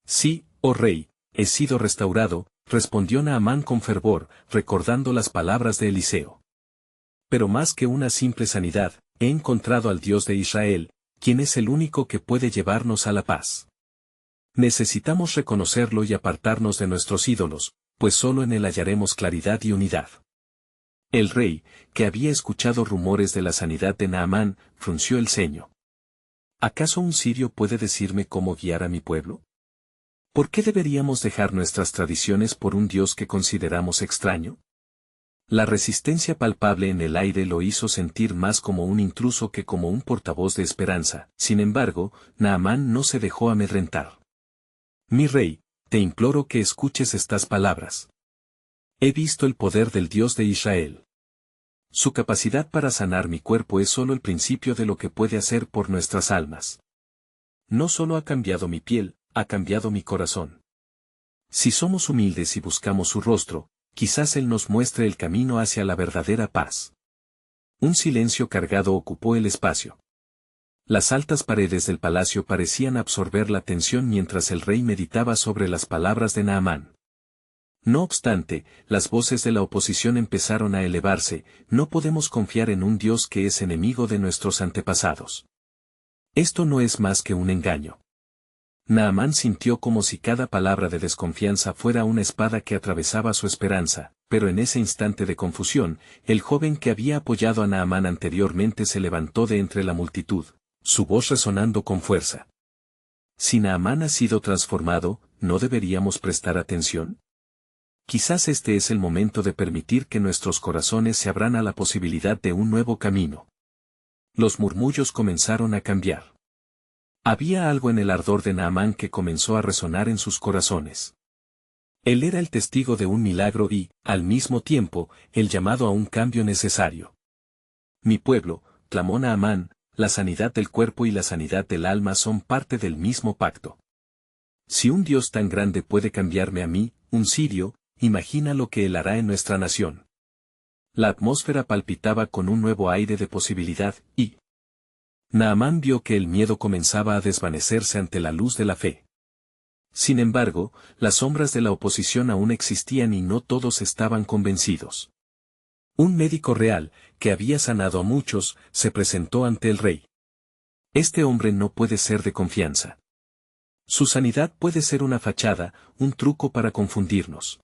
«Sí, oh rey, he sido restaurado», respondió Naamán con fervor, recordando las palabras de Eliseo. «Pero más que una simple sanidad, he encontrado al Dios de Israel, quien es el único que puede llevarnos a la paz. Necesitamos reconocerlo y apartarnos de nuestros ídolos, pues solo en él hallaremos claridad y unidad». El rey, que había escuchado rumores de la sanidad de Naamán, frunció el ceño. ¿Acaso un sirio puede decirme cómo guiar a mi pueblo? ¿Por qué deberíamos dejar nuestras tradiciones por un Dios que consideramos extraño? La resistencia palpable en el aire lo hizo sentir más como un intruso que como un portavoz de esperanza. Sin embargo, Naamán no se dejó amedrentar. «Mi rey, te imploro que escuches estas palabras. He visto el poder del Dios de Israel. Su capacidad para sanar mi cuerpo es solo el principio de lo que puede hacer por nuestras almas. No solo ha cambiado mi piel, ha cambiado mi corazón. Si somos humildes y buscamos su rostro, quizás Él nos muestre el camino hacia la verdadera paz». Un silencio cargado ocupó el espacio. Las altas paredes del palacio parecían absorber la tensión mientras el rey meditaba sobre las palabras de Naamán. No obstante, las voces de la oposición empezaron a elevarse: no podemos confiar en un Dios que es enemigo de nuestros antepasados. Esto no es más que un engaño. Naamán sintió como si cada palabra de desconfianza fuera una espada que atravesaba su esperanza, pero en ese instante de confusión, el joven que había apoyado a Naamán anteriormente se levantó de entre la multitud, su voz resonando con fuerza. Si Naamán ha sido transformado, ¿no deberíamos prestar atención? Quizás este es el momento de permitir que nuestros corazones se abran a la posibilidad de un nuevo camino. Los murmullos comenzaron a cambiar. Había algo en el ardor de Naamán que comenzó a resonar en sus corazones. Él era el testigo de un milagro y, al mismo tiempo, el llamado a un cambio necesario. Mi pueblo, clamó Naamán, la sanidad del cuerpo y la sanidad del alma son parte del mismo pacto. Si un Dios tan grande puede cambiarme a mí, un sirio, imagina lo que Él hará en nuestra nación. La atmósfera palpitaba con un nuevo aire de posibilidad, y Naamán vio que el miedo comenzaba a desvanecerse ante la luz de la fe. Sin embargo, las sombras de la oposición aún existían y no todos estaban convencidos. Un médico real, que había sanado a muchos, se presentó ante el rey. Este hombre no puede ser de confianza. Su sanidad puede ser una fachada, un truco para confundirnos.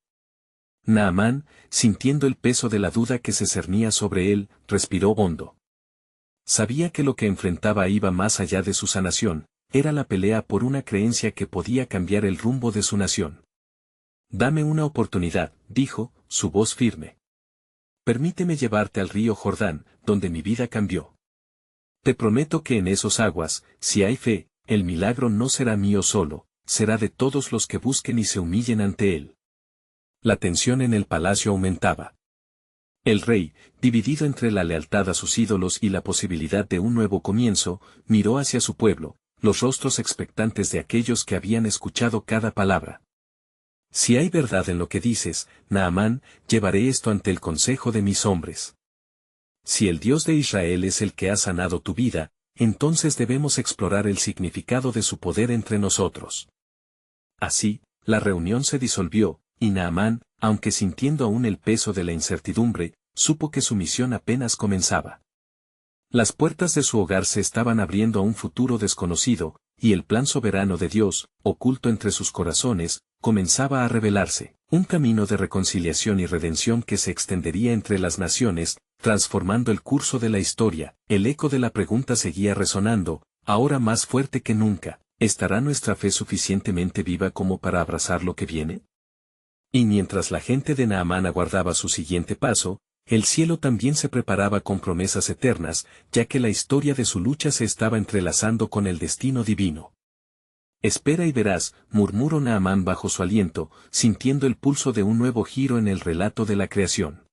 Naamán, sintiendo el peso de la duda que se cernía sobre él, respiró hondo. Sabía que lo que enfrentaba iba más allá de su sanación, era la pelea por una creencia que podía cambiar el rumbo de su nación. Dame una oportunidad, dijo, su voz firme. Permíteme llevarte al río Jordán, donde mi vida cambió. Te prometo que en esos aguas, si hay fe, el milagro no será mío solo, será de todos los que busquen y se humillen ante él. La tensión en el palacio aumentaba. El rey, dividido entre la lealtad a sus ídolos y la posibilidad de un nuevo comienzo, miró hacia su pueblo, los rostros expectantes de aquellos que habían escuchado cada palabra. Si hay verdad en lo que dices, Naamán, llevaré esto ante el consejo de mis hombres. Si el Dios de Israel es el que ha sanado tu vida, entonces debemos explorar el significado de su poder entre nosotros. Así, la reunión se disolvió, y Naamán, aunque sintiendo aún el peso de la incertidumbre, supo que su misión apenas comenzaba. Las puertas de su hogar se estaban abriendo a un futuro desconocido, y el plan soberano de Dios, oculto entre sus corazones, comenzaba a revelarse, un camino de reconciliación y redención que se extendería entre las naciones, transformando el curso de la historia. El eco de la pregunta seguía resonando, ahora más fuerte que nunca: ¿estará nuestra fe suficientemente viva como para abrazar lo que viene? Y mientras la gente de Naamán aguardaba su siguiente paso, el cielo también se preparaba con promesas eternas, ya que la historia de su lucha se estaba entrelazando con el destino divino. Espera y verás, murmuró Naamán bajo su aliento, sintiendo el pulso de un nuevo giro en el relato de la creación.